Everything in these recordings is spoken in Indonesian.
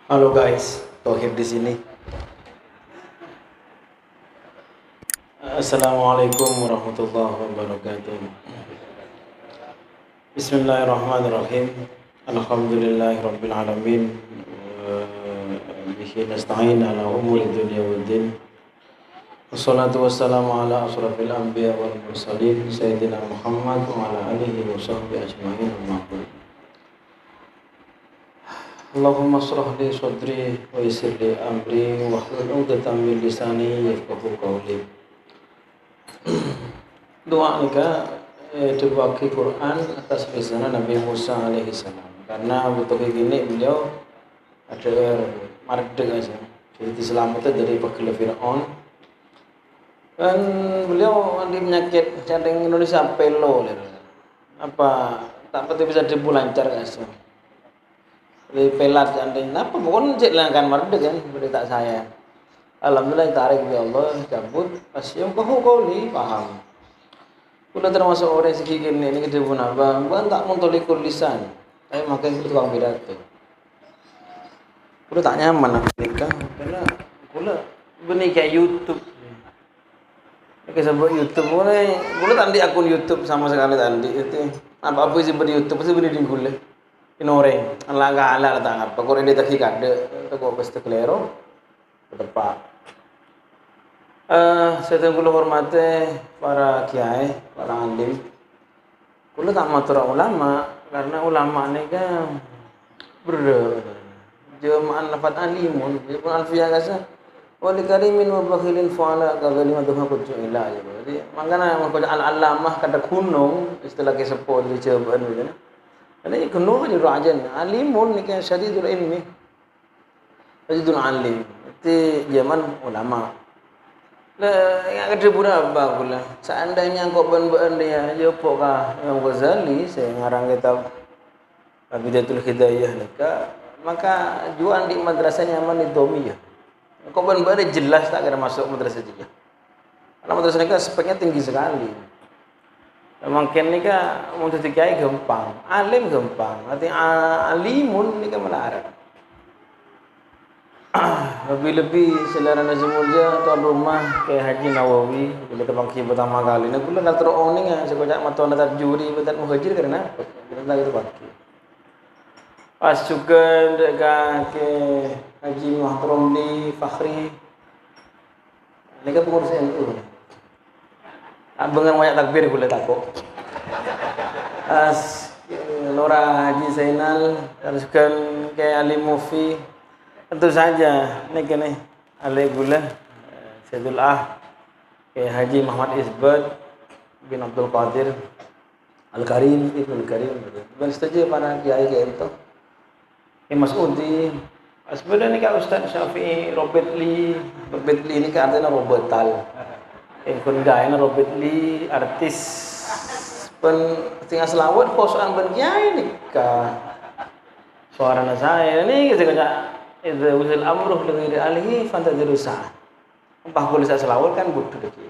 Halo guys, Tohib di sini. Assalamualaikum warahmatullahi wabarakatuh. Bismillahirrahmanirrahim. Alhamdulillahirabbil alamin. Bihi nasta'in ala umuri dunya waddin. Wassalatu wassalamu ala asrafil anbiya wal mursalin sayyidina Muhammad wa ala alihi wa sahbihi ajma'in. Allahumma shrah li sadri wa yassir li amri wahlul 'uqdatam min lisani yafqahu qawli. Doa nika dibagi Quran atas lisan Nabi Musa alaihi salam. Karena butuh gini beliau ada mardek aja. Jadi diselamatkan dari pegel Fir'aun. Dan beliau di penyakit cadeng Indonesia pelo. Apa tak betul bisa dibulancar guys. Di pelat seandainya apa pokoknya cek kan mardek kan berita saya. Alhamdulillah tarik ya Allah cabut pas yang kau paham. Udah termasuk orang segi gini ini kita pun apa bukan tak muntulikul lisan tapi makin itu tukang pidato. Udah tak nyaman aku nikah karena kula benih kayak YouTube. Kayak sebut YouTube kula tadi akun YouTube sama sekali tadi itu apa sih ber YouTube sih benih di kula. Inoreng, alaga ala tak apa. Kau ini tak hikat de, kau pasti kelero, berdepak. Saya tunggu hormati para kiai, para alim. Kulo tak matur ulama, karena ulama ni kan jemaah lafat alimun, pun alfiyah kasa. Wali karimin wa bakhilin fa'ala kagalima tuha kujuila. Jadi makanya mengkota al-alamah kata kunung istilah kesepol di cebaan gitu. Ini kuno aja rajan alimun ni kan syadidul ilmi syadidul alim itu zaman ulama lah yang ada pura apa pula seandainya kau ben-ben dia jopok kah Imam Ghazali saya ngarang kitab Bidayatul Hidayah nika maka juan di madrasahnya nyaman di domi ya kau ben-ben jelas tak kira masuk madrasah juga karena madrasah nika speknya tinggi sekali. Mungkin ni kan untuk tikai gampang, alim gampang, nanti alimun ni kan melarat. Lebih-lebih selera Nazimulja tuan rumah ke Haji Nawawi bila terbangki pertama kali. Nak pula nak terong ni kan, sekejap mata nak juri betul muhajir kerana apa? Kita itu bangki. Pas juga dekat ke Haji Muhammad di Fakhri, ni kan pengurus NU. Abangan banyak takbir boleh takut. Lora Haji Zainal teruskan ke Ali Mufi. Tentu saja ni kene Ali Gula Sayyidul ke Haji Muhammad Isbat bin Abdul Qadir Al-Karim Ibnu Karim. Dan setuju para kiai ke itu. Mas Udi sebenarnya ni kan Ustaz Syafi'i Robert Lee ni kan artinya Robert Tal. Kun gaya na Robert Lee artis pen tinggal selawat posoan ben kiai ni ka suara saya ni kita kata idza usil amruh li ghairi alihi fantadirusa empah kulis selawat kan butuh deki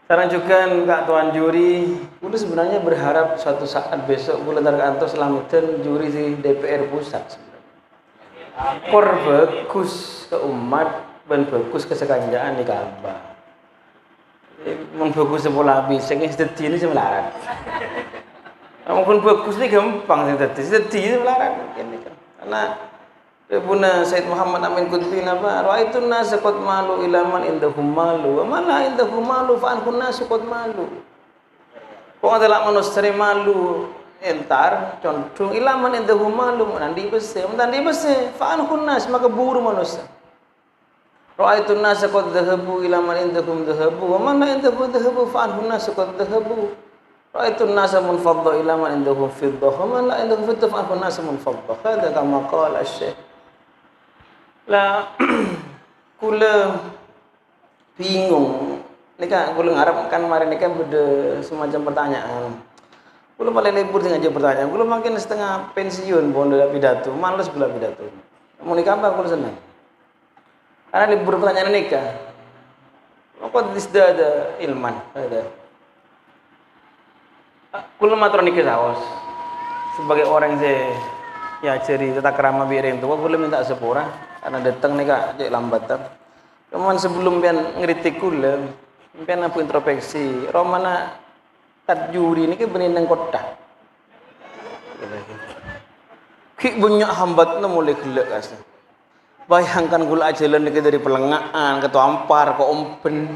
sekarang juga Kak Tuan Juri udah sebenarnya berharap suatu saat besok bulan terkantos selamatan juri di DPR pusat sebenarnya kor bagus ke umat dan bagus ke sekanjaan di Ka'bah bagus sekolah habis, saya sedih ni saya melarat. Mungkin bagus ni gampang saya sedih saya melarat mungkin ni kan. Karena Ibuna Said Muhammad Amin Qutbi apa? Ra'aitun nas qad malu ilaman indahum malu, wa mala indahum malu fa anhun nas qad malu. Kok adalah manusia malu entar condong ilaman indahum malu nanti bese fa anhun nas maka buru manusia. Ra'aitun nas qad dhahabu ila man indakum dhahabu wa man la indakum dhahabu fa anhum nas qad dhahabu. Ra'aitun nas munfadda ila man indahum fiddah wa man la indakum fiddah fa anhum nas munfadda. Hada kama qala asy-syekh. La kula bingung. Nika kula ngarep kan mari nika beda semacam pertanyaan. Kula paling libur sing aja pertanyaan. Kula makin setengah pensiun bondo pidato, males pula pidato. Mau nikah apa kula senang. Karena libur pertanyaan nikah. Apa disda ada ilman ada. Kula matur niki saos sebagai orang yang ya ceri tata kerama biarin tua boleh minta sepura karena datang nih kak jadi lambat tak. Cuman sebelum pian ngeritik kula, pian apa introspeksi, romana tak juri ini ke beninang kota. Ki banyak hambat na mulai gelak asa. Bayangkan gula ajalan ni dari pelengahan ke Ampar ke Ompen,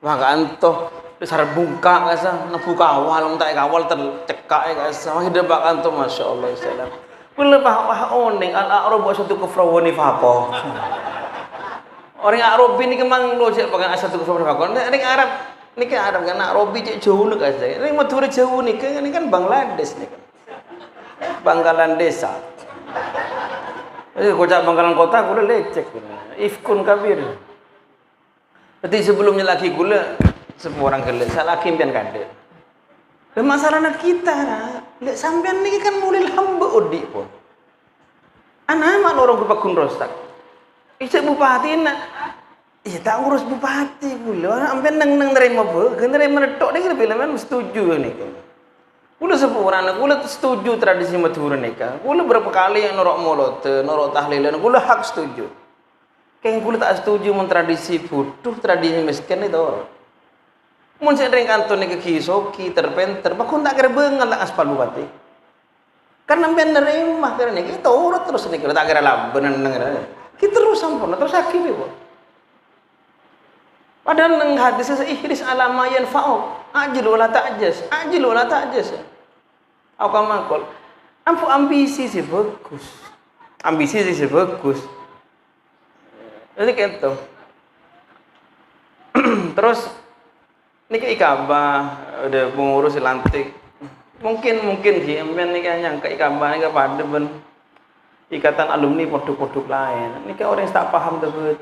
maka antoh besar buka asa, na buka awal tak awal tercekak asa. Makin debak antoh masya Allah Islam. Gula bah oning al-A'rab satu kufrawani fakoh. Orang Arab ini kemang lo cek pakai satu kufrawani fakoh. Ini Arab, ini kan Arab kan Arabi cek jauh nak asa. Ini matur jauh ni kan Bangladesh ni kan. Bangkalan desa. Kocak Bangkalan kota gula lecek ifkun kabir. Berarti sebelumnya lagi gula semua orang gila salah kimpian kade. Masalahnya kita lek sampean niki kan mulai hamba odi pun. Anak mak orang berpakun rostak. Isek bupati nak iya tak ngurus bupati gula. Sampean nang nerima be, nerima tok niki lebih lemen setuju niki. Kula sepuran, kula setuju tradisi Madura nikah. Kula berapa kali yang norok molot, norok tahlilan, kula hak setuju. Keng kula tak setuju mun tradisi butuh, tradisi miskin itu orang. Mun sering kantor nikah kisoki, terpenter, bakun tak kira bengal lah aspal bupati. Karena ben nerima karena nikah itu orang terus nikah, tak kira lah benar. Kita terus sampurna, terus hakim ibu. Padahal nang hadis ihris ala ma yanfa'u, ajil wala ta'jas, ajil wala ta'jas. Aku makul, ampu ambisi sih bagus, ambisi sih bagus. Jadi gitu. Terus ini ke Ikabah udah pengurus lantik, mungkin sih, emang ini yang ke Ikabah ini pada ben ikatan alumni produk-produk lain. Ini kan orang yang tak paham betul.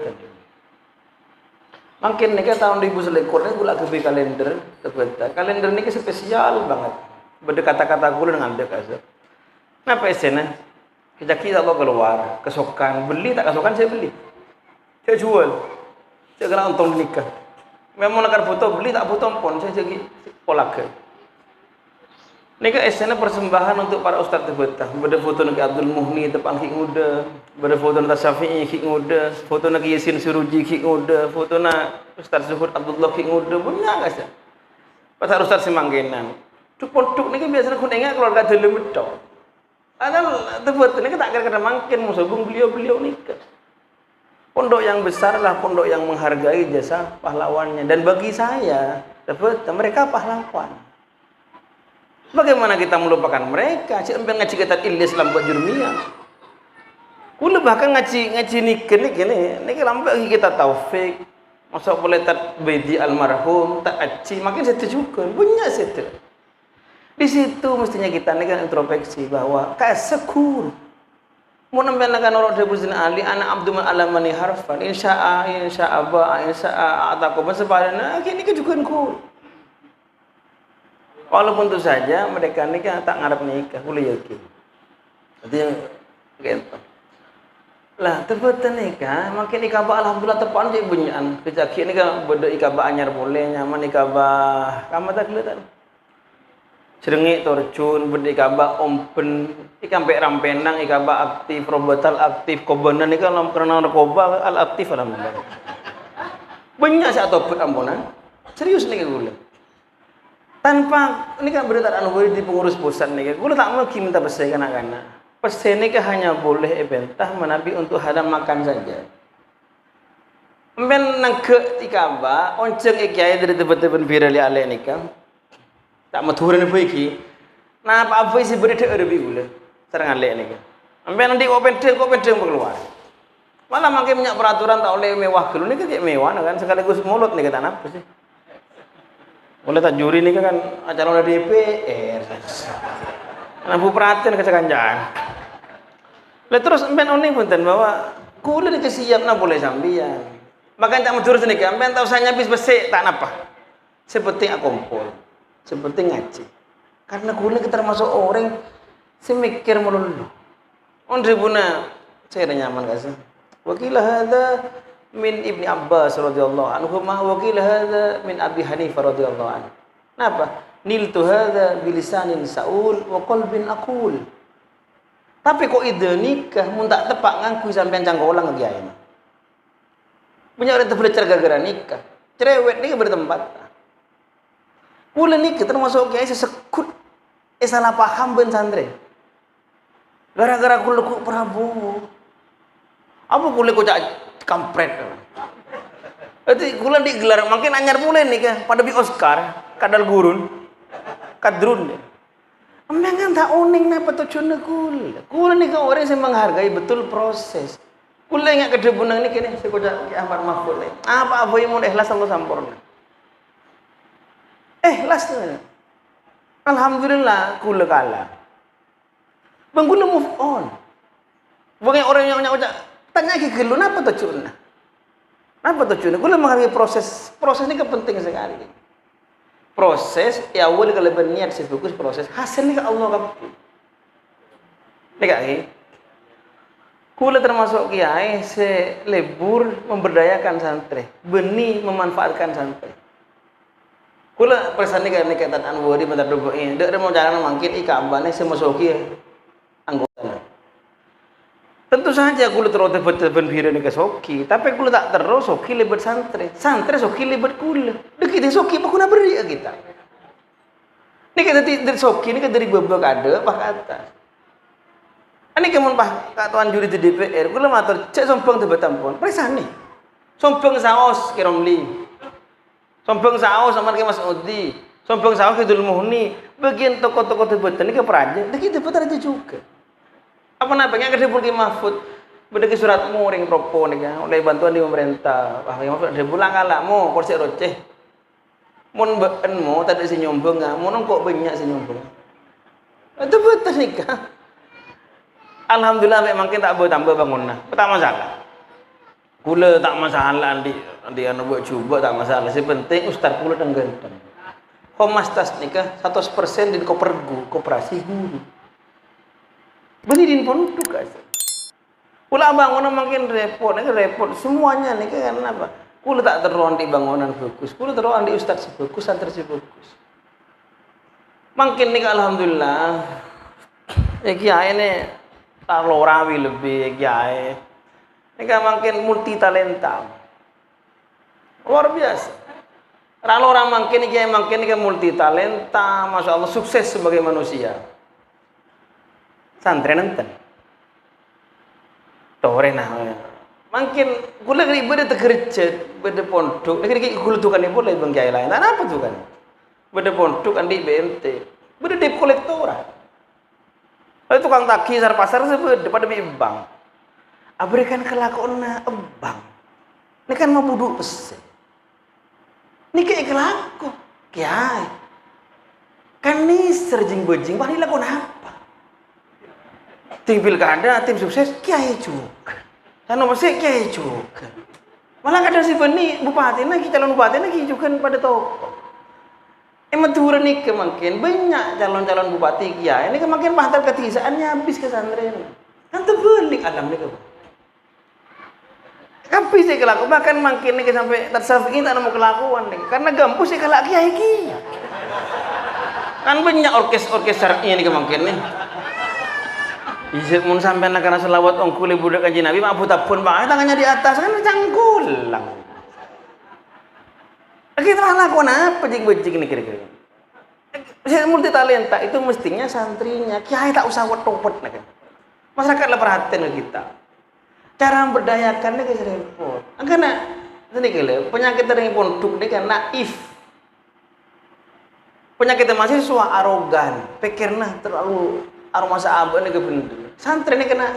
Mungkin nih tahun 2021 ini gula kebi kalender terbentuk. Kalender ini spesial banget. Beda kata-kata gula dengan dek aja. Kenapa esena? Kejaki tak keluar, kesokan, beli tak kesokan saya beli. Saya jual. Saya kena untung nikah. Memang nak foto beli tak foto pun saya jadi polak. Nika esena persembahan untuk para ustaz terbetah. Beda foto nak Abdul Muhni tepang hik muda, beda foto nak Syafi'i hik muda, foto nak Yasin Suruji hik muda, foto nak Ustaz Zuhud Abdullah hik muda, banyak guys. Pasal ustaz semanggenan. Tuk pondok nika biasanya kun ingat keluarga dalam betul. Ada terbetah nika tak kira-kira mungkin musabung beliau nikah. Pondok yang besar lah pondok yang menghargai jasa pahlawannya dan bagi saya terbetah mereka pahlawan. Bagaimana kita melupakan mereka? Cik empen ngaji kitab Ilyas lambat jurmiyah. Kula bahkan ngaji nikah ni lambat kita taufik. Masa boleh tak bedi almarhum tak aci makin setujukan banyak setu. Di situ mestinya kita ni kan introspeksi bahwa kasekur. Mun empen kan orang debuzin ali anak Abdul Alamani harfan insyaallah ataku sepadana kini kejukan ku. Walaupun itu saja mereka nikah tak ngarep nikah, boleh yakin. Jadi gitu. Lah terbetulnya nikah, makin ikabah alhamdulillah tepan je bunyian. Kejaki ni kan beda ikabah anyar boleh nyaman ikabah. Kamu tak kelihatan. Cerengik torcun, beda ikabah ompen, ikan pek rampenang, ikabah aktif, robotal aktif, kobanan ni kan kerana narkoba al aktif alhamdulillah. Banyak saya topik ampunan. Serius ni gue. Tanpa ini kan berita anu di pengurus pusat nih, gue tak mau minta pesai kanak-kanak. Pesai ini hanya boleh eventah menabi untuk hadam makan saja. Men nang ke ikaba, onceng ikyai dari tempat-tempat viral ale nikah. Tak mau turun pergi. Nah apa sih berita Arabi gue, serang ale nikah. Men nanti open train keluar. Malah makin banyak peraturan tak boleh mewah dulu ni kan mewah kan sekaligus mulut nih kata apa sih? Boleh tak juri nih kan acara udah DPR. Lampu perhatian kesekanjaan. Lalu terus empen oning punten bahwa kulit dikasih siap na boleh sambian. Makanya tak mau terus nih kan, empen tahu saya habis besek tak napa. Seperti akumpul, seperti ngaji. Karena kulit kita termasuk orang semikir melulu. On tribuna saya nyaman kasih. Wakilah ada min Ibni Abbas radhiyallahu anhu ma wakilah ada min Abi Hanifah radhiyallahu anhu. Kenapa? Niltu hadza bilisanin saul wa qalbin aqul. Tapi kok ide nikah mun tak tepak ngangku sampean canggolang ke kiai. Punya orang terpelajar gara-gara nikah. Cerewet nikah bertempat. Kula nikah termasuk kiai sesekut. Salah paham ben santri. Gara-gara kula ku Prabowo. Apa kula ku cak kampret. Berarti kula digelar makin anyar pula nikah pada bi Oscar kadal gurun. Kadrun. Memang tak uning napa tujuannya kula. Kula nikah orang yang menghargai betul proses. Kula ingat kedebunan ini kini saya kocak Ahmad Mahfud. Apa yang mau ikhlas Allah sampurna. Ikhlas tu. Alhamdulillah kula kalah. Bang kula move on. Bukan orang yang kocak tanya lagi kelu napa tujuannya. Napa tujuannya? Kula menghargai proses. Proses ini penting sekali. Proses ya awal kalau berniat fokus proses hasilnya ke Allah kabeh. Nek kula termasuk kiai selebur memberdayakan santri, beni memanfaatkan santri. Kula persani kan nikatan anwari bentar dogo ini, dak mau jalan mangkin ikambane semosoki anggota. Tentu saja kula terus ben bira nek soki, tapi kula tak terus soki lebet santri. Santri soki lebet kula. Dek soki apa kuna beri kita. Ini kita dari soki ini dari babak ada apa kata. Ini kemun pak katuan juri di DPR, kula matur cek sombong tebet tampon. Periksa nih. Sombong saos ke Romli. Sombong saos sama ke Mas Odi. Sombong saos ke Dul Muhni. Bagian tokoh-tokoh tebet ini ke Praja. Dek kita tebet aja juga. Apa namanya kedebul ki Mahfud bedeki surat muring propo nih kan oleh bantuan di pemerintah. Wah, yang Mahfud debulang kalak mo kursi roceh. Mun been mo tadi si nyombong ah, mun kok banyak si nyombong. Itu betul nikah. Alhamdulillah memang kita tak boleh tambah bangunan. Tak masalah. Kula tak masalah di anu buat coba tak masalah. Si penting ustaz kula dan ganteng. Komas tas nikah 100% di koperasi guru. Benirin pondok aja. Kula bangunan makin repot semuanya nih kan apa? Kula tak teruan di bangunan bagus, kula teruan di ustaz bagus, santri bagus. Makin nih alhamdulillah. Kiai ini tak lorawi lebih kiai. Ini kan makin multi talenta. Luar biasa. Kalau orang makin kiai makin kan multi talenta, masya Allah sukses sebagai manusia. Santri nenten. Tore nah. Makin kula gini beda kerja, beda pondok. Lagi kula tukan ibu boleh bang kiai lain. Apa tuh kan? Beda pondok kan di BMT. Beda dep kolektorat. Lalu tukang taki sar pasar sebeda pada bank. Aberikan kelakuan bang. Ini kan mau buduk pesen. Ini kayak kelaku. Kiai. Kan nih serjing bejing. Wah ini lakukan apa? Tim pilkada, tim sukses, kiai juga. Karena masih kiai juga. Malah kadang si Beni, bupati lagi, calon bupati lagi juga pada toko. Matur nih kemakin banyak calon-calon bupati kiai. Ini kemakin pahtal ketisaannya habis ke santren. Kan terbalik alam nih. Tapi saya kelaku, bahkan makin nih sampai tersafikin tak mau kelakuan nih. Karena gampus saya kelak kiai kiai. Kan banyak orkes syar'i ini kemakin nih. Isek mun sampean karena selawat ongkule budak kanjeng Nabi mak pun Pak tangannya di atas kan cangkulang. Kita lakukan apa jik-jik ini kira-kira. Saya multi talenta itu mestinya santrinya kiai tak usah wet-wet kan. Masyarakatlah perhatian ke kita. Cara memberdayakannya ke repot. Karena ini kira penyakit dari pondok ini kan naif. Penyakit mahasiswa arogan, pikirnya terlalu aroma sahabat ini kebenar. Santri ini kena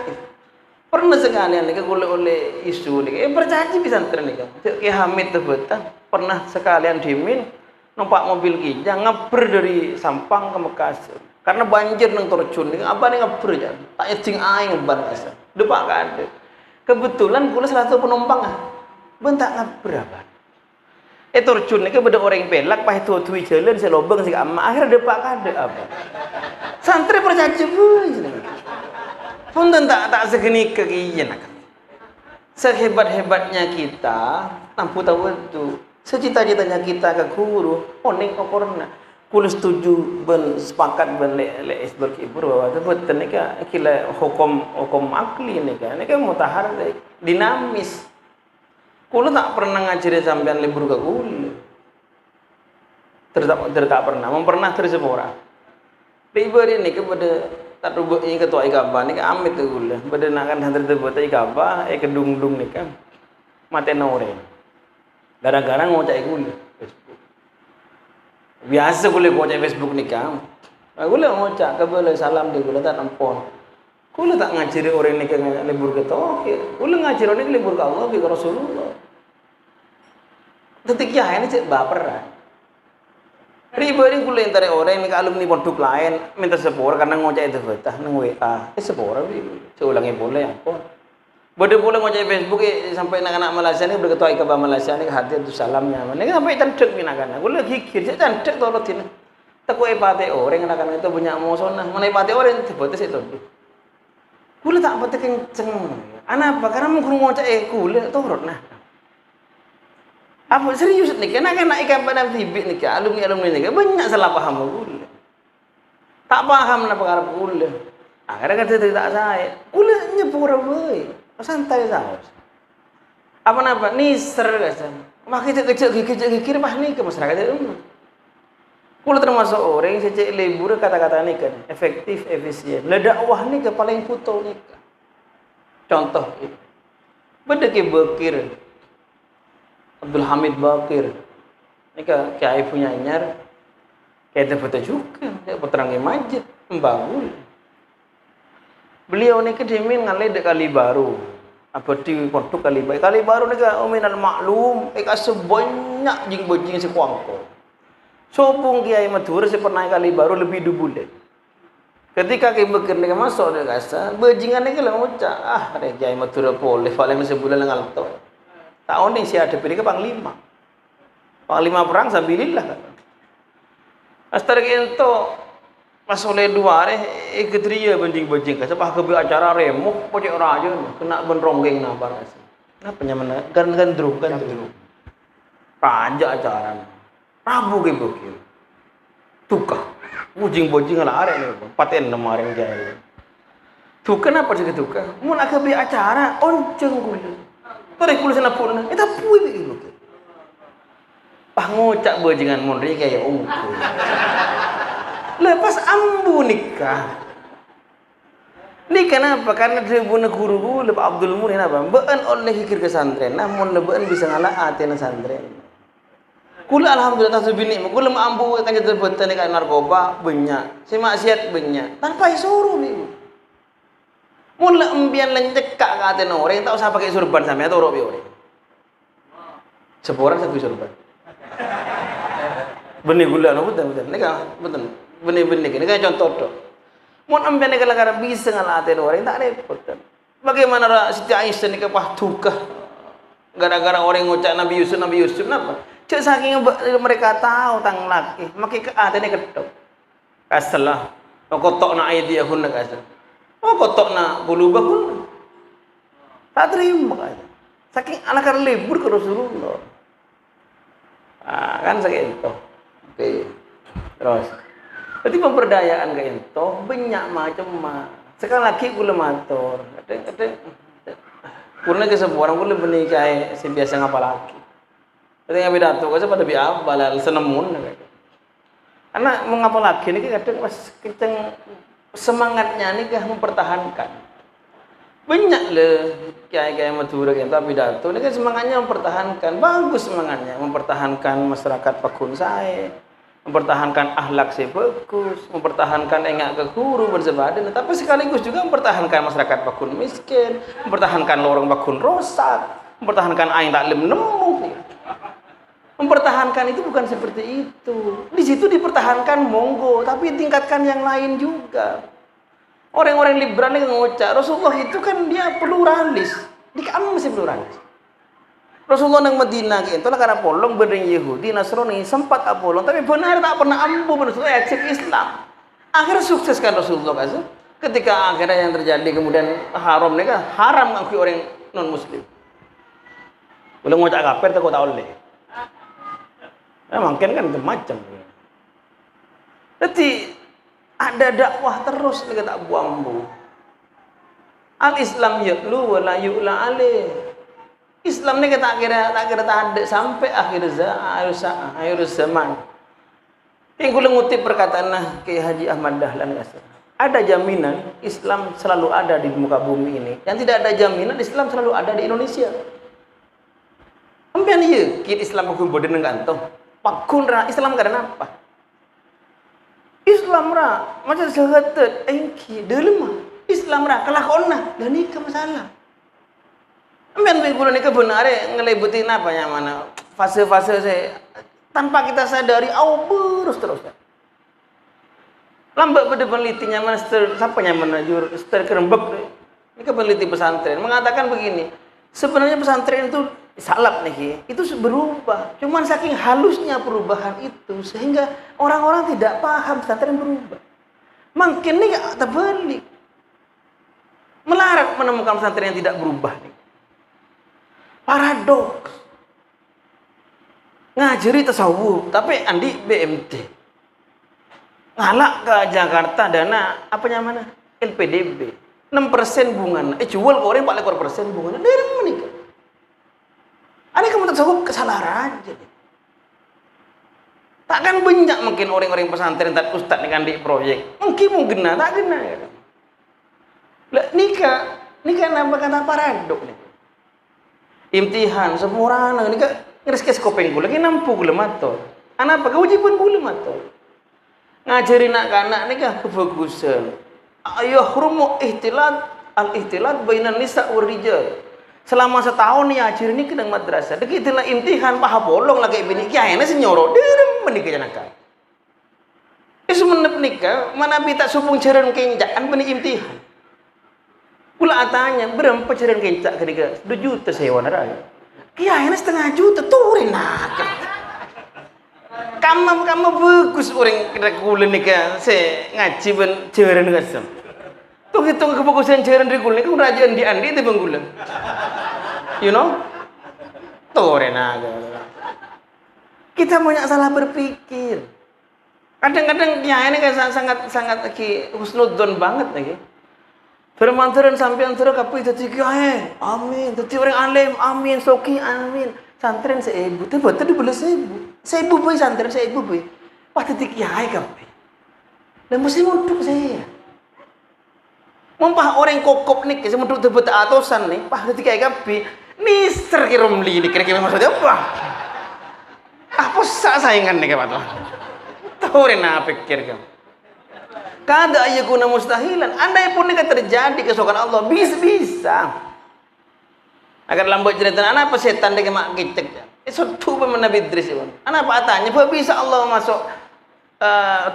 pernah sekali nih oleh isu nih. Berjanji bisa santri nih kan. Ki Hamid tebetan pernah sekalian dimin numpak mobil kijang ngeber dari Sampang ke Makassar. Karena banjir nang terjun nih. Apa nih ngeber ya? Tak ecing aing ngebar asa. Depak kade. Kebetulan kula salah satu penumpang ah. Bentak ngeber apa? Terjun nih beda orang pelak pah itu jalan selobang sih amma akhirnya depak kade apa? Santri berjanji pun tak segini kegiatan. Sehebat-hebatnya kita, nampu tahu itu. Secita-citanya kita ke guru, oning kokorna. Kul setuju ben sepakat ben le isbar kibur bahwa itu betul ni kan kila hukum akli ni kan mutaharrik dinamis. Kul tak pernah ngajari sampean libur ke kul. Tak pernah tersepora. Libur ini kepada tak rubuk ini ketua ikabah ni kan amit tu kul. Pada nak kan hantar terbut ikabah kedung-dung ni kan mati nore. Gara-gara ngocak kul. Biasa boleh ngocak Facebook ni kan. Boleh ngocak ke boleh salam dia boleh tak nampon. Boleh tak ngajari orang ni ke libur ke tauhid. Boleh ngajari orang ni libur ke Allah ke Rasulullah. Detik ya ini cek baperan. Riba ni boleh antara orang ni ke alumni pondok lain minta sepor karena ngocak itu betah nang WA. Sepor seulangi boleh apa. Bode boleh ngocak Facebook sampai anak-anak Malaysia ni berketua ikabah Malaysia ni hati tu salamnya. Ni sampai cantik minakan. Aku lagi kikir cantik tu orang ini. Takut ipate orang anak-anak itu banyak mosona. Mana ipate orang tu betul itu. Kule tak betul kenceng. Anak apa? Karena mau ngocak kule turut nah. Apa serius ni? Anak-anak ikabah TV ni alumni ni banyak salah paham kule. Tak paham nak perkara kule. Akhirnya kata tak saya. Kule nyepura boy. Santai saja. Apa ni serasa. Mak kita kecil bah ni ke masyarakat itu. Kalau termasuk orang yang cek libur kata-kata ni kan efektif, efisien. Dakwah ni ke paling putus ni. Contoh ini. Benda ke Bakir. Abdul Hamid Bakir. Ni ke kiai punya nyar. Kita betul juga. Dia peterangi masjid, membangun. Beliau ni ke dimin ngalai dek kali baru. Apa di pondok kali baru ni ke uminal maklum sebanyak jing bojing sekuangko. Sopung kiai Madura pernah kali baru lebih 2 bulan. Ketika kiai Bakir ni masuk dia kata, bajingan ni ke lah ngucap, ada kiai Madura boleh paling sebulan ngalto. Tahun ni si ada pilih ke panglima. Panglima perang sabilillah. Astar ento pas oleh dua ketria banding bajing ka sepah ke acara remuk pojok raja kena benronggeng nabar kasi. Kenapa nyaman gandrung. Raja acara. Rabu ke bokil. Tukah. Bujing-bujing ala arek ni. Paten namareng jaya. Tu kenapa sih tukah? Mun aka bi acara onceng kula. Tarik kula sana pun. Eta pui bi bokil. Pah ngocak bajingan mun ri kaya ungku. Lepas ambu nikah. Ni kenapa? Karena dia bunuh guru lepas Abdul Murin apa? Bean oleh hikir ke santren. Namun lebean bisa ngalah aten santren. Kula alhamdulillah tak subini. Kula ambu kan jadi betul ni kan narkoba banyak. Si maksiat banyak. Tanpa disuruh ni. Mula embian lencek kak aten orang tak usah pakai surban sampai atau robi orang. Seporang satu surban. Benih gula no betul. Ni kan betul. Benih-benih ini kan contoh tu. Mun ambil ni kalau bisa ngalatin orang tak repot kan. Bagaimana Siti Aisyah ni kepah tukah gara-gara orang ngucap Nabi Yusuf kenapa? Cak saking mereka tahu tang laki, makin ke ni ketok. Kasalah. Kotok na aidiyahun nak kasar. Kotok na bulubahun. Tak terima kan. Saking anak libur ke Rasulullah. Kan saking itu. Okey. Terus berarti pemberdayaan kayak itu banyak macam. Sekarang lagi gula matur. Ada kurna ke sebuah orang gula benih kayak si biasa ngapa lagi. Ketika pidato kasi pada biar balal senemun. Karena mengapa lagi ni kadang pas kenceng semangatnya ni kah mempertahankan. Banyak le kayak Madura kayak pidato ni kan semangatnya mempertahankan. Bagus semangatnya mempertahankan masyarakat Pakun saya. Mempertahankan akhlak saya bagus, mempertahankan engak ke guru bersebadan, tapi sekaligus juga mempertahankan masyarakat Pakun miskin, mempertahankan lorong Pakun rosak, mempertahankan aing tak lem nemu. Mempertahankan itu bukan seperti itu. Di situ dipertahankan monggo, tapi tingkatkan yang lain juga. Orang-orang liberal yang ngucap Rasulullah itu kan dia pluralis, di kamu masih pluralis. Rasulullah nang Madinah gitu lah karena polong berdeng Yahudi Nasrani sempat apolong tapi benar tak pernah ambu Rasulullah cek Islam. Akhirnya sukses kan Rasulullah kan. Ketika akhirnya yang terjadi kemudian haram ni kan haram ngakui orang non muslim. Boleh ngucap kafir tak kau tahu leh. Mungkin kan macam. Jadi ada dakwah terus nih kata buambu. Al-Islam ya'lu wa la yu'la alaih. Islam ni tak kira tak ada sampai akhir zaman. Yang gue ngutip perkataan Kiai Haji Ahmad Dahlan Yasir. Ada jaminan Islam selalu ada di muka bumi ini. Yang tidak ada jaminan Islam selalu ada di Indonesia. Ampian iya, kit Islam aku bodoh ngantung. Pakun ra Islam karena apa? Islam ra macam sehatet engki delema. Islam ra kelakona dan ini masalah. Ampian gula ni benar ngelebutin apa yang mana fase-fase saya tanpa kita sadari terus. Lambat pada penelitinya mana siapa yang menajur kerembek ini peneliti pesantren mengatakan begini, sebenarnya pesantren itu salap nih, itu berubah. Cuman saking halusnya perubahan itu sehingga orang-orang tidak paham pesantren berubah. Makin nih terbalik, melarat menemukan pesantren yang tidak berubah nih. Paradoks. Ngajari tasawuf, tapi andi BMT. Ngalak ke Jakarta dana apa namanya? LPDB. 6% bunga. Jual ke orang 4% bunga. Dari menikah. Ada kamu tasawuf kesalahan aja. Takkan banyak mungkin orang-orang pesantren tak ustad nih di proyek. Mungkin gena, tak gena ya. Lah nikah nambah kata paradok nih. Imtihan semua orang nikah ngeres kopeng gula, lagi nampu gula mator. Anak apa? Kewajiban gula mator. Ngajarin anak-anak nikah kebagusan. Ayo rumu al-ihtilat bainan nisa wal rijal. Selama setahun ya ajarin ini kena madrasah. Deki itulah imtihan paha bolong lagi bini kiainya senyorok derem menikah janaka. Semenep nikah mana bita subung jaran kencakan bini imtihan. Pula tanya berapa jaran kencak ketika 2 juta sewa naraya. Kiainya 1,5 juta turin nak. Kamu bagus orang kena kulen nikah saya ngaji ben jaran ngasem. Tuh hitung kebagusan jaran di kulen kan rajaan di andi itu banggulan. You know? Turin naga. Kita banyak salah berpikir. Kadang-kadang kiainya kan sangat husnudzon banget lagi. Firman sampean terus kapu itu kiai. Amin. Dadi orang alim, amin. Soki, amin. Santren seibu, itu betul dibeli seibu boy santren seibu boy. Wah dadi kiai kape. Dan mesti muduk saya. Mumpah orang kokop nih, saya muduk tebet atosan nih. Pah dadi kiai kape. Mister Kiromli ini kira-kira maksudnya apa? Apa saingan nih kapan tuh? Tahu rena pikir kamu. Kada ayakuna mustahilan. Andai pun ini terjadi kesukaan Allah, bisa. Agar lambat cerita anak apa setan dengan mak kicek. Itu tuh Nabi Idris itu. Anak apa tanya, bisa Allah masuk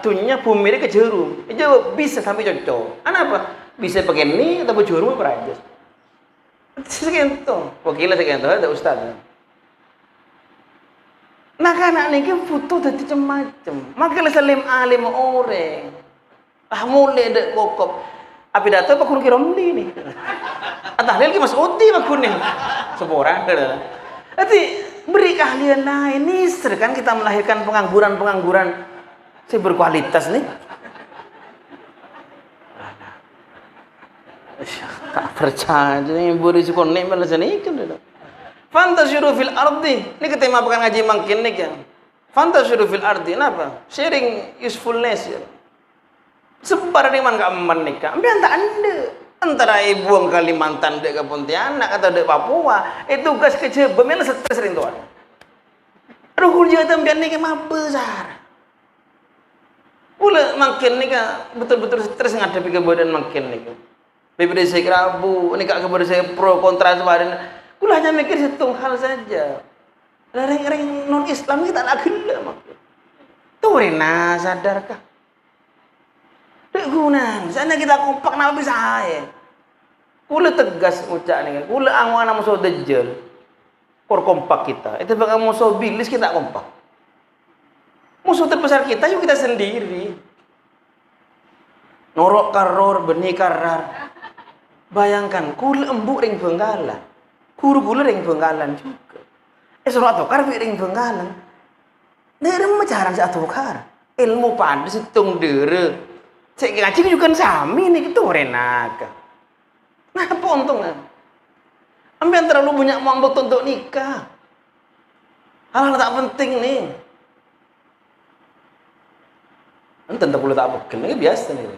dunia bumi ini ke jerum. Itu bisa sampai cocok. Anak apa? Bisa pakai ini atau jerum berajas. Sekian tuh. Wakilnya sekian tuh ada ustaz. Nah anak ini butuh dari macam-macam. Makanya salim alim orang. Mulai dek kokop. Api data apa kun kiromli ni? Atahlil ki masudi makun ni. Seborang kada. Jadi beri keahlian lain ni kan kita melahirkan pengangguran-pengangguran si berkualitas ni. Tak percaya ni beri sikon ni malah sini kan dah. Fantasiru fil ardi. Ni kita makan ngaji mungkin ni kan. Fantasiru fil ardi apa? Sharing usefulness ya. Sebar di mana kamu nikah, ambil tak anda antara ibu yang Kalimantan dek ke Pontianak atau dek Papua, itu tugas kecil, bagaimana stres rindu ada. Aduh kerja ambil nikah mah besar. Pula makin nikah betul-betul stres ngadepi kebadan makin nikah. Bibir saya kerabu, nikah kepada saya pro kontra sebarin. Kula hanya mikir satu hal saja. Orang-orang non Islam kita tak gila makin. Tuh Rena sadarkah? Gunan, sana kita kompak nama bisa saya. Kula tegas ucap ni, kula angwana musuh dajjal. Kor kompak kita. Itu bakal musuh bilis kita kompak. Musuh terbesar kita yuk kita sendiri. Norok karor, benih karar. Bayangkan, kula embuk ring Benggalan. Guru kula ring Benggalan juga. Surat Tokar ring Benggalan. Dia macam jarang si Atokar. ilmu pada situng dere. Cek ngaji juga sami nih gitu renaka. Nah apa untungnya? Ambil terlalu banyak uang untuk nikah. Hal-hal tak penting nih. Tentu perlu tak pegel, ini biasa nih.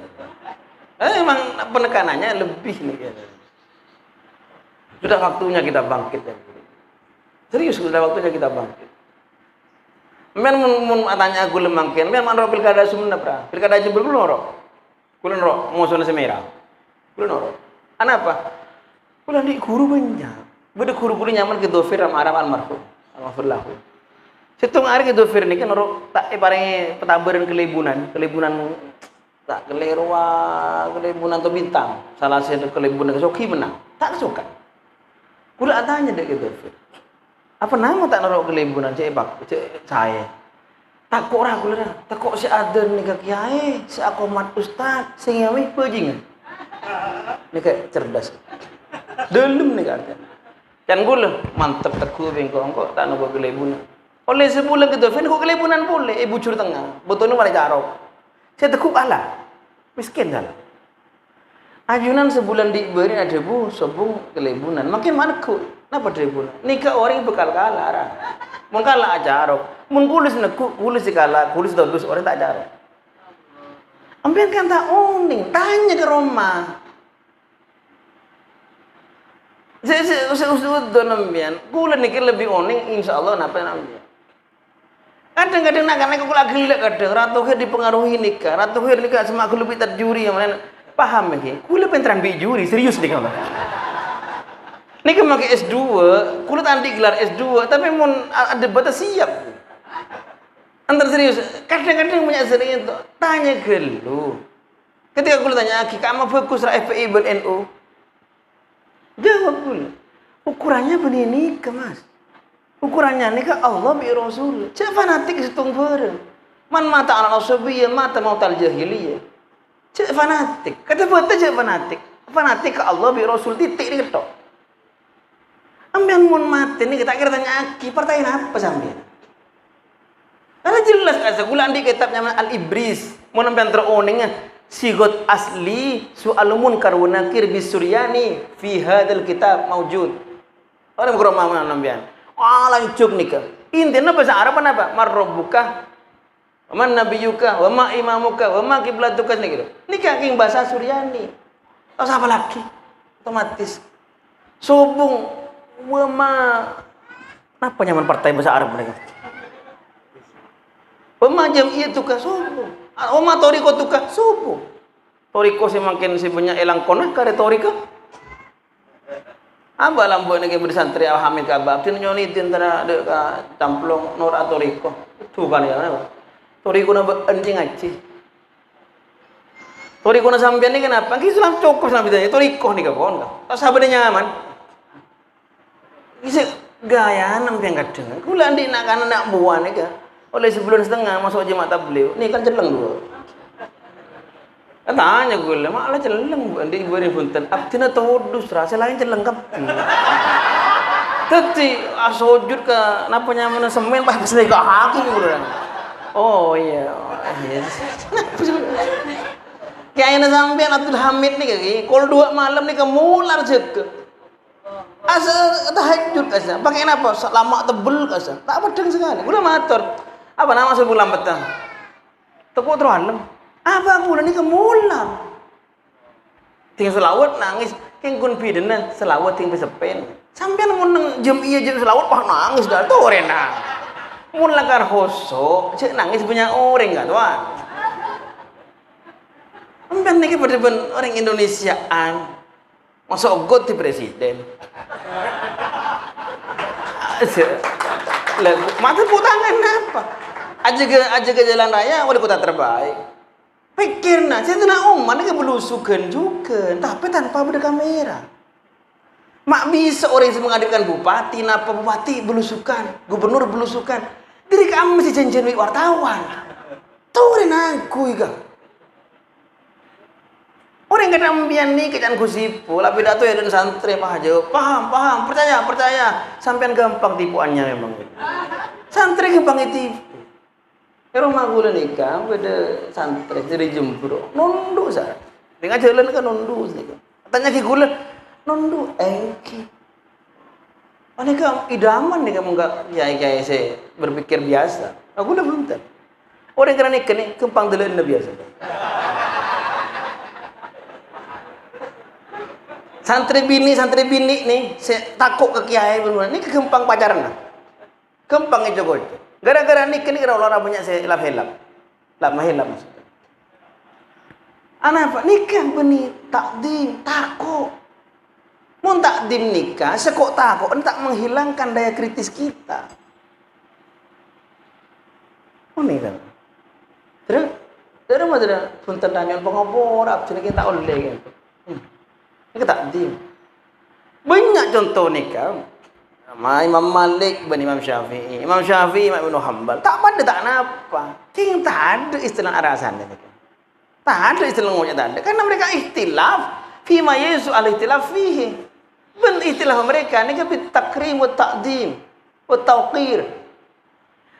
Emang penekanannya lebih nih. Sudah waktunya kita bangkit ya. Serius sudah waktunya kita bangkit. Men tanya aku lemangkin, men man ro pilkada Sumena pra. Pilkada Jember kulo ro. Kulo ro musuhna semera. Kulo ro. Kenapa? Kulo di guru banyak. Beda guru-guru nyaman ke dofir sama Arab almarhum. Almarhum lahu. Situng hari ke dofir nih kan ro tak paringi petabaran kelebunan tak kelebunan atau bintang. Salah satu kelebunan kesoki menang. Tak kesuka. Kulo tanya dek ke dofir. Apa nama tak naruh kelimbunan cek saya tak kok ora kula tak kok si ada nih ke kiai si akomat ustad sing ngawi pejing nih kayak cerdas dalam nih kan gula mantep teguh bengkok tak naruh kelimbunan oleh sebulan gitu fin kok kelimbunan boleh bucur tengah botolnya malah jarok saya teguh kalah miskin dah ajunan sebulan diberi ada bu sobung kelimbunan makin mana ku napa tribun nikah orang bekal kalah mun kalah ajarok mun kulis neku kulis kalah kulis dolus orang tak ajarok ambil kan tak oning tanya ke rumah saya usut donambian kula nikah lebih oning insyaallah napa namanya kadang-kadang nak kula gelek kadang ratu ke dipengaruhi nikah ratu ke nikah sama aku lebih terjuri yang mana paham lagi kula penteran bi juri serius nih kalau ini kan pakai S2, kulit anti gelar S2, tapi mau ada batas siap. Antar serius, kadang-kadang punya sering itu tanya ke lu. Ketika kulit tanya, kamu fokus FPI dan NU? Jawab kulit, ukurannya begini ke mas. Ukurannya ini ke Allah bi Rasul. Cek fanatik setung bareng. Man mata anak nasabiyah, mata mautal jahiliyah. Cek fanatik, kata buat cek fanatik. Fanatik ke Allah bi Rasul titik ini ketok. Ambian mun mati nih kita kira tanya aki partai apa sambil? Karena jelas asa gulan di kitabnya Al-Ibris mun ambian teroningnya sigot asli su'alumun karwanakir bisuryani fi hadzal kitab maujud. Orang berumah ambian. Lancuk nikah. Intinya bahasa Arab apa? Marrabbuka wa man nabiyuka wa ma imamuka wa ma kiblatuka gitu. Nikah king bahasa Suryani. Terus apa lagi? Otomatis subung wama apa nyaman partai bahasa Arab mereka wama jam'iyah tuka subuh wama toriko tuka subuh toriko si makin si banyak elang konah kare toriko apa lampu ini kayak bersantri alhamid kabab tin nyoni tin tana de ka camplong nur toriko itu kan ya toriko na anjing ngaji toriko na sampean ini kenapa Islam cokos na bidanya toriko nih kawan tak sabarnya nyaman bisa gaya nampi yang kadang. Kula andi nak kana nak buan nika. Oleh sebulan setengah masuk jemaah tabligh. Ni kan celeng dua. Tanya kula, malah celeng andi beri punten. Abdina todus rasa lain celeng kap. Teti asojud ke napa nyamana semen pas besle ka haki kula. Oh iya. Kayaknya sampean Abdul Hamid nih kayak kol 2 malam nih kemular jek. Asa tahajud asa pakai apa lama tebel asa tak pedang sekali udah matur apa nama sebulan petang tepuk teralem apa bulan ini kemulan tinggal selawat nangis kengkun pidana selawat tinggal sepen sampean mun jam iya jam selawat wah nangis dah tuh rena mun lakar hoso cek nangis punya orang kan tuan sampean niki berdeban orang Indonesiaan masuk got di presiden mata putangan apa aja ke jalan raya wali kota terbaik pikir nah saya tenang umat ini belusukan juga tapi tanpa ada kamera mak bisa orang yang menghadirkan bupati napa bupati belusukan gubernur belusukan diri kamu masih janjian wartawan tuh aku ikan orang kena ambian nih kejan kusipu, lah pidato ya dan santri paham, percaya, sampean gampang tipuannya memang. Santri gampang tipu. rumah gula nikah, beda santri jadi jemput, nunduk sah. Dengan jalan kan nunduk sih. Tanya ke gula, nunduk engki. Ini kan idaman nih kamu enggak kiai saya berpikir biasa. Aku udah belum tahu. Orang kerana nikah nih kempang dulu biasa. Santri bini nih, saya takut ke kiai berulang. Ini kempang pacaran lah. Kempang itu kok. Gara-gara nikah nih orang banyak saya hilap-hilap. Lap maksudnya. Anak apa? Nikah benih takdim, takut. Mun takdim nikah, sekok takut, tak menghilangkan daya kritis kita. Oh nih kan. Terus mana punten danyon pengobor, apa kita oleh gitu. Ini takdim. Banyak contoh nikah. Imam Malik bin Imam Syafi'i, Imam Ibn Hanbal. Tak ada tak napa. King tak ada istilah arasan ini. Tak ada istilah ngomongnya tak ada. Karena mereka ikhtilaf. Fima Yesus al-ikhtilaf fihi. Ben istilah mereka ni kan takrim wa takdim wa tauqir.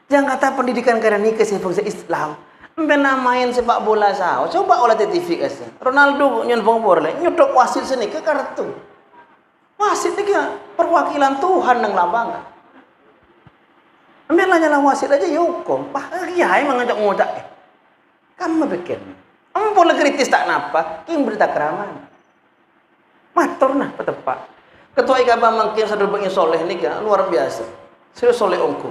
Jangan kata pendidikan karena nikah sebagai bangsa Islam. Mbena main sepak bola sao. Coba olah TV kasih. Ronaldo nyon pengobor le nyodok wasit seni ke kartu. Wasit ni kan perwakilan Tuhan nang lapangan. Mbena nyala wasit aja yukom. Pak kiai mengajak ngodak. Kamu pikir. Boleh kritis tak napa? King berita keraman. Matur nah petepak. Ketua Ikabah mungkin sadar bagi soleh ni kan luar biasa. Serius soleh ongku.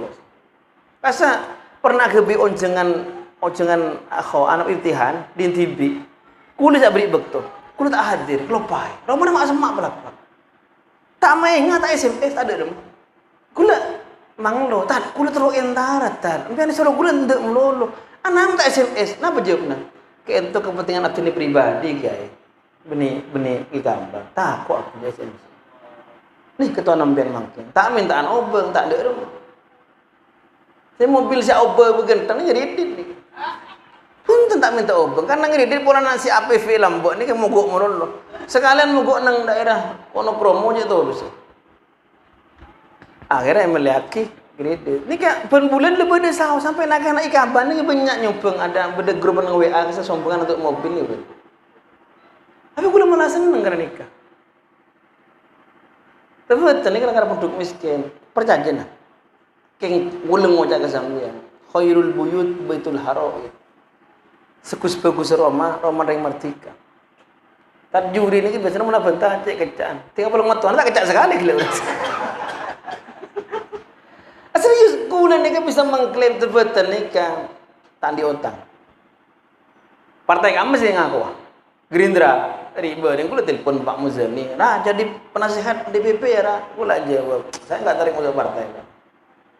Kasa pernah kebi onjengan anak imtihan di TV. Kulit tak beri betul. Kulit tak hadir. Kelopai. Roma nama semak belakang. Tak main tak SMS tak ada dem. Kulit manglo tak kulit terus entara tak. Mungkin suruh kulit ndek melolo. Anak tak SMS. Napa jawabna? Ke untuk kepentingan aku ni pribadi guys. Benih Ikabah. Tak kok aku SMS. Nih ketua nambian makin. Tak mintaan obeng, tak ada rumah. Saya mobil si obeng begentang ni jadi edit ni. Pun tak minta obeng. Karena ngedit pola nasi APV lambok ni kan mogok merolo. Sekalian mogok nang daerah kono promo je tu bisa. Akhirnya meliaki ngedit. Ni kan bulan lebih dah sahau sampai nak Ikabah ni banyak nyumbang ada beda grup nang WA saya sombongan untuk mobil ni. Tapi aku malah senang kerana nikah. Tapi betul ni kadang-kadang penduduk miskin perjanjian lah. Keng gulung ngojak ke sambian. Khairul buyut baitul haram. Sekus-bagus Roma yang merdeka. Tak juri ni biasanya mana bentah cek kecaan. 30 matuan tak kecak sekali gila. Serius kulen ni kan bisa mengklaim terbetul ni kan tak diotang. Partai kamu mesti ngaku. Gerindra riba dan kula telefon Pak Muzani. Nah, jadi penasihat DPP ya, Ra. Kula jawab. Saya enggak tarik masuk partai.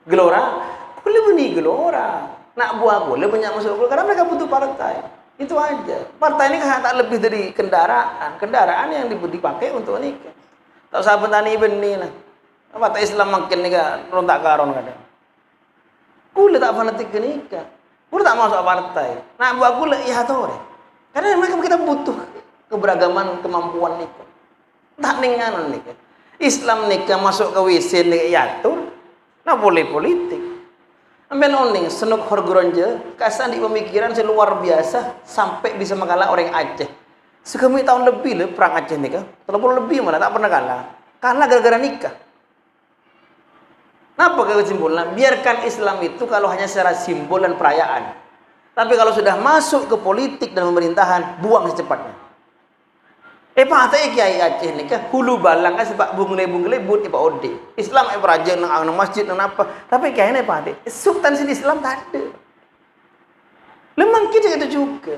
Gelora, kula beni gelora. Nak buat kula banyak masuk kula karena mereka butuh partai. Itu aja. Partai ini kan tak lebih dari kendaraan yang dipakai untuk nikah. Tak usah petani beni lah. Partai Islam makin nikah rontak karon kadang. Kula tak fanatik ke nikah. Kula tak masuk partai. Nak buat kula iya tore. Karena mereka kita butuh keberagaman kemampuan nikah. Tak nenganan nikah. Islam nikah masuk ke WC nikah yatur. Nah boleh politik. Ambil oning senuk horgoronje. Kasan di pemikiran saya luar biasa sampai bisa mengalah orang Aceh. Sekemi tahun lebih le perang Aceh nikah. 30 lebih malah tak pernah kalah. Kalah gara-gara nikah. Kenapa kesimpulan? Biarkan Islam itu kalau hanya secara simbol dan perayaan. Tapi kalau sudah masuk ke politik dan pemerintahan, buang secepatnya. Patah kiai Aceh ni kan hulu balang kan sebab bungle but iba ode. Islam beraja nang masjid nang apa. Tapi kiai ni patah. Substansi Islam tak ada. Lemang kita itu juga.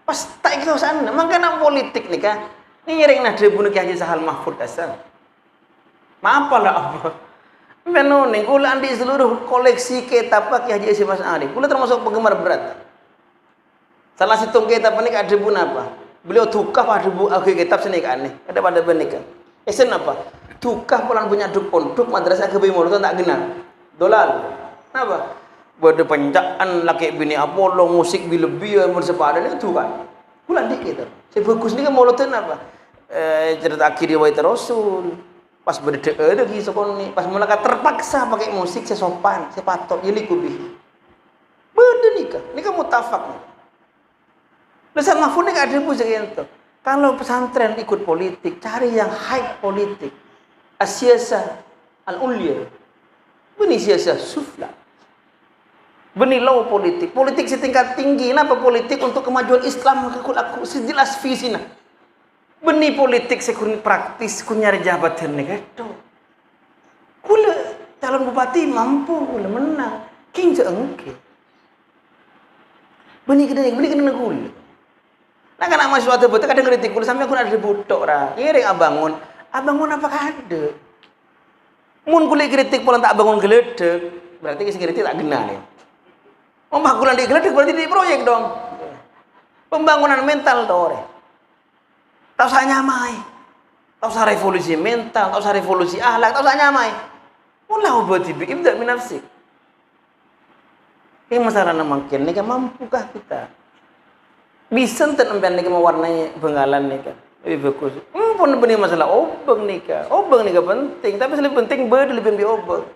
Pas tak ikut sana, makanya politik ni kan. Ni ring nak debu Kiai Haji Sahal Mahfud dasar. Maaf lah apa. Memang ni, kula andi seluruh koleksi kitab Kiai Haji Mas Arif. Kula termasuk penggemar berat. Salah satu kitab ni ada debu apa? Beliau tukah pada debu kitab sini kan ni. Ada pada benika. Esen apa? Tukah pulang punya duk pondok madrasah kebimur tu tak kenal. Dolal. Apa? Berde pencaan laki bini Apollo musik bilebih bersepadan itu kan. Kula dikit. Saya fokus ni kan moloten apa? Cerita akhir riwayat Rasul. Pas berdek lagi sekon ni, pas mulai terpaksa pakai musik saya sopan, saya patok jadi kubi. Beda nikah mutafak. Dasar Mahfud ni ada pun sekian tu. Kalau pesantren ikut politik, cari yang high politik. Asyasa al-ulia. Beni siasa sufla. Beni low politik. Politik setingkat tinggi. Kenapa politik untuk kemajuan Islam? Aku sejelas visi nak. Beni politik sekun praktis, kun nyari jabatan ni gitu. Kula calon bupati mampu, kula menang. King seengke. Beni kena gula. Nah kan amas suatu betul kadang kritik kula sampai aku ada butok ra. Ngiring abangun apakah ada? Mun kula kritik pola tak bangun geledek, berarti kisi kritik tak gena ni. Ombak kula di geledek berarti di proyek dong. Pembangunan mental dore. Tak usah nyamai. Tak usah revolusi mental, tak usah revolusi akhlak, tak usah nyamai. Mula ubati bi ibda min nafsi. Ini masalah makin ni kan mampukah kita? Bisa enten empian ni mewarnai bengalan ni kan. Lebih bagus. Pun benih masalah obeng nikah. Obeng nikah penting, tapi lebih penting lebih obeng.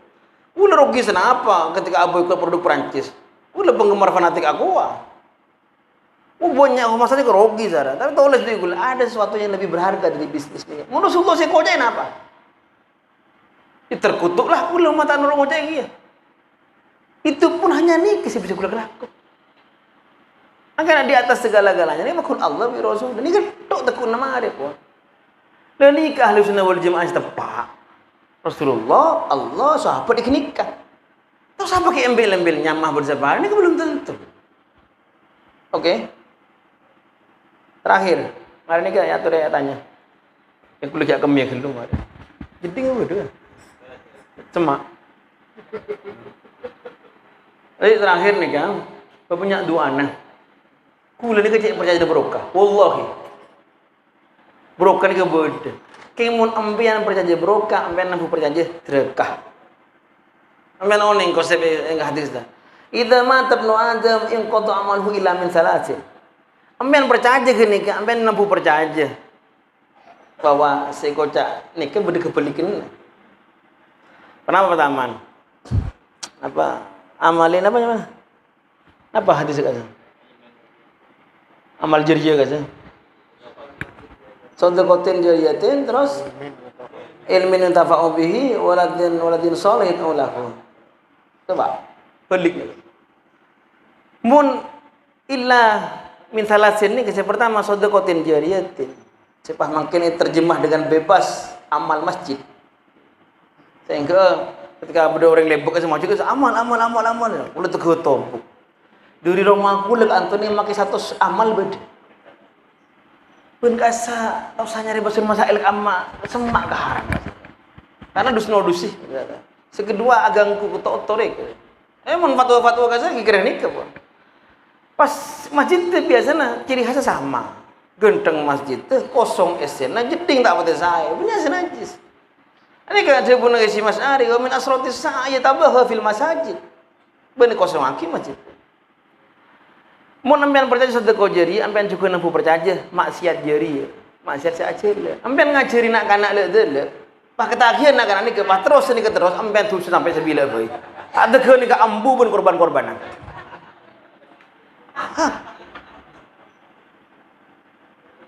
Ula rugi senapa ketika abu ikut produk Perancis. Ula penggemar fanatik Aqua. Banyak masalahnya rugi Zara. Tapi tulis di Google ada sesuatu yang lebih berharga dari bisnis ni. Menurut sultan saya kojain apa? Terkutuklah ula mata nurung kojain dia. Itu pun hanya nikah sih bisa kula kelakuk. Akan di atas segala-galanya ini makhluk Allah bi Rasul. Ini kan tok tekun nama dia pun. Dan nikah ahli sunnah wal jamaah tepat. Rasulullah, Allah, sahabat nikah. Terus apa pakai embel-embel nyamah bersabar ini belum tentu. Oke. Terakhir, hari ini kan ya tanya. Yang kuliah kemia dulu mari. Jadi apa tu? Semak. Jadi terakhir nih kan, punya dua anak. Kula ni kecik percaya ada berokah. Wallahi. Berokah ni kebeda. Kemun ambian percaya berokah, ambian nampu percaya terkah. Ambian oning konsep enggak hadis dah. Idza mata ibnu Adam in qata amaluhu illa min salasin. Ambian percaya gini kan, ambian nampu percaya bahwa si kocak ni kan beda kebalikan. Kenapa pertama? Apa amalin apa namanya? Apa hadis kata? Amal jariyah kan? Sadaqatin jariyatin terus ilmin tafa'u bihi waladin shalihin ulahu. Coba balik. Mun illa min salasin ni kisah pertama sadaqatin jariyatin. Sepah makin terjemah dengan bebas amal masjid. Sehingga ketika ada orang lebok ke masjid amal. Ulah teguh tompuk. Dari rumah aku lek Antoni makai satu amal beda. Pun kasa tau saya nyari basun masail amma semak ke haram. Karena dus-no-dusi. Sekedua agangku kutok-otorek. Mun fatwa-fatwa kasa kira nikah pun. Pas masjid tu biasanya ciri khasnya sama. Genteng masjid tu kosong esena jeding tak patah saya. Punya senajis. Ini kan saya pun ngisi Mas Ari, wa min asratis sa'a tabaha fil masajid. Benih kosong aki masjid. Mau ambian percaya sedekah jari, ambian juga nampu percaya maksiat jari, maksiat saja. Ambian ngajari nak kanak le, pak ketagihan nak kanak ni ke, pak terus ni ke terus, ambian tu sampai sebila boy. Ada ke ni ke ambu pun korban-korbanan.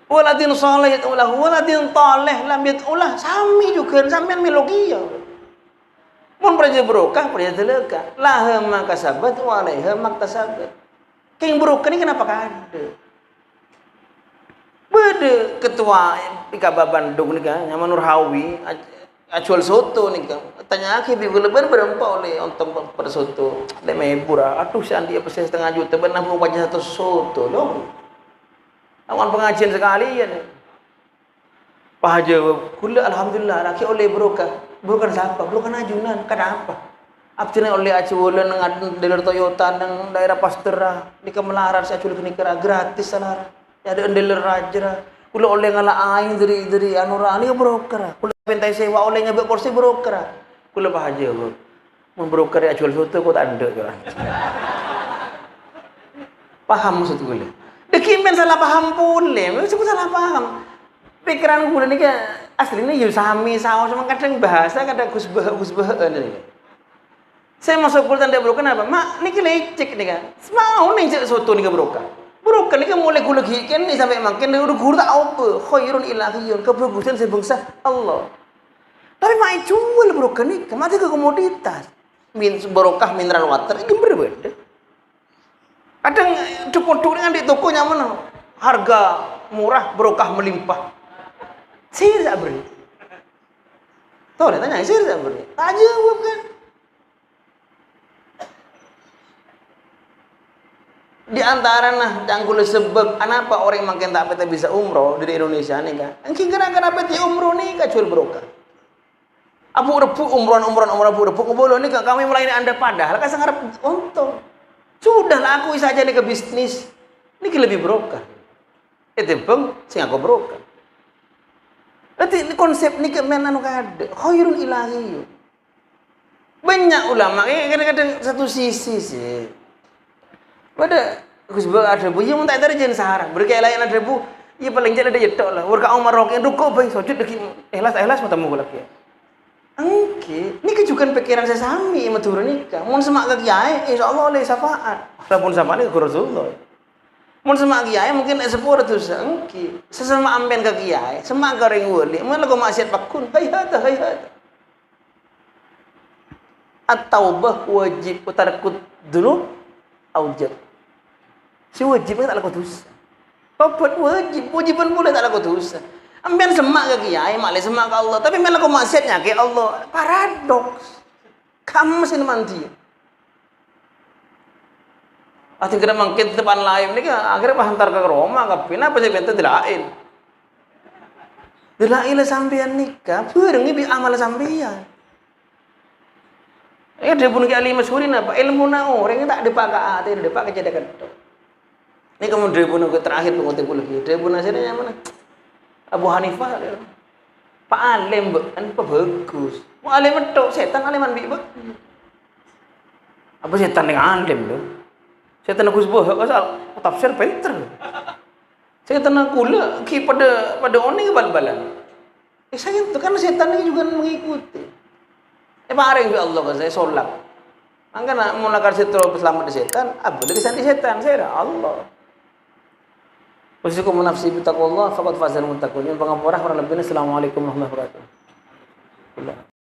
Waladin saleh ulah, waladin taleh lam ulah, sami juga, sambian melogia. Mun percaya berokah, percaya deleka, lah maka sabat, walaiha maktasabat. King broker ni kenapa ada? Beda ketua Ikaba Bandung ni kan, nama Nur Hawi, acual soto ni kan. Tanya aku ibu lebar berempat oleh ontong pada soto. Ada mebura, aduh sandi apa setengah juta, benar mau baca satu soto loh. Awan pengajian sekali ya ni. Pak Haji, kula alhamdulillah laki oleh broker siapa? Broker ajunan, kenapa? Abtina oleh aculan dengan dealer Toyota nang daerah Pastera di Kemelaran saya aculan kenikara gratis salah. Ya ada dealer Rajra. Kula oleh ngala aing dari anura ali broker. Kula pentai sewa oleh nyabek kursi broker. Kula Pak Haji mun broker ya aculan soto kok tak ada kan. Paham maksud kula. Dekimen salah paham pule, sebut salah paham. Pikiran kula ni kan aslinya ya sami saos kadang bahasa kadang gusbah ni. Saya masuk kuliah tanda berokah kenapa? Mak, ni lecek ni kan. Semau ni cek soto ni ke berokah. Berokah ni kan mulai gula gikan ni sampai makan dia udah guru tak apa. Khairun ilahiyun, kebagusan sebangsa Allah. Tapi mak jual berokah ni, mati ke komoditas. Berokah mineral water ini berbeda. Kadang dipotong dengan di toko nyaman, harga murah, berokah melimpah. Saya tak beri. Tahu dia tanya, saya tak beri. Tak jawab kan. Di antara nah janggul sebab kenapa orang makin tak peta bisa umroh dari Indonesia nih kan? Engki gara-gara peta umroh nih kacul berokah. Abu repuk umroh repuk boleh nih kami mulai ini Anda padahal kan sangat untung. Sudahlah aku saja nih ke bisnis. Ini lebih berokah. Itu bang, sing aku berokah. Berarti konsep ini kemenan anu kada. Khairul ilahi. Banyak ulama kadang-kadang satu sisi sih. Pada aku sebab ada bu, yang tak terjadi sahara. Berkait lain ada bu, ia paling jalan dia jetok lah. Warga Umar rokin rukuk baik sujud deki ikhlas mata mu lagi. Angke, ni kejukan pikiran saya sami matur nikah. Mun semak ke kiai, insyaallah oleh syafaat. Walaupun sama ni ke Rasulullah. Mun semak kiai mungkin sepuluh tu angke. Sesama amben ke kiai, semak goreng wali. Mun lagu maksiat pakun, hayat. At-taubah wajib utarkut dulu aujab. Si wajib tak laku dosa. Tobat wajiban boleh tak laku dosa. Ambian semak ke kiai, maklum semak ke Allah, tapi malah kau maksiatnya ke Allah. Paradoks. Kamu mesti mandi. Ati kena mangkit depan lain ni kan akhirnya hantar ke Roma ke pina apa sih benta dilain. Dilain sampean nikah, bareng ni amal sampean. Dia pun kali masyhurin apa ilmu na orang tak dipakai ati dipakai jadi kedok. Ini kemudian dia pun terakhir pengutip lagi. Dia pun hasilnya mana? Abu Hanifah dia. Pak Alim kan bagus. Pak Alim itu setan aliman bi. Apa setan yang alim tu? Setan aku sebut asal tafsir pinter. Setan aku lah ki pada orang bal-balan. Saya itu kan setan ini juga mengikuti. Paring bi Allah saya solat. Angkana mau nakar setro selamat di setan, apa dari sana setan saya Allah. Wasikum nafsi bi taqwallah faqad fazal muttaqun. Yang pangapurah orang lebih. Assalamualaikum warahmatullahi wabarakatuh.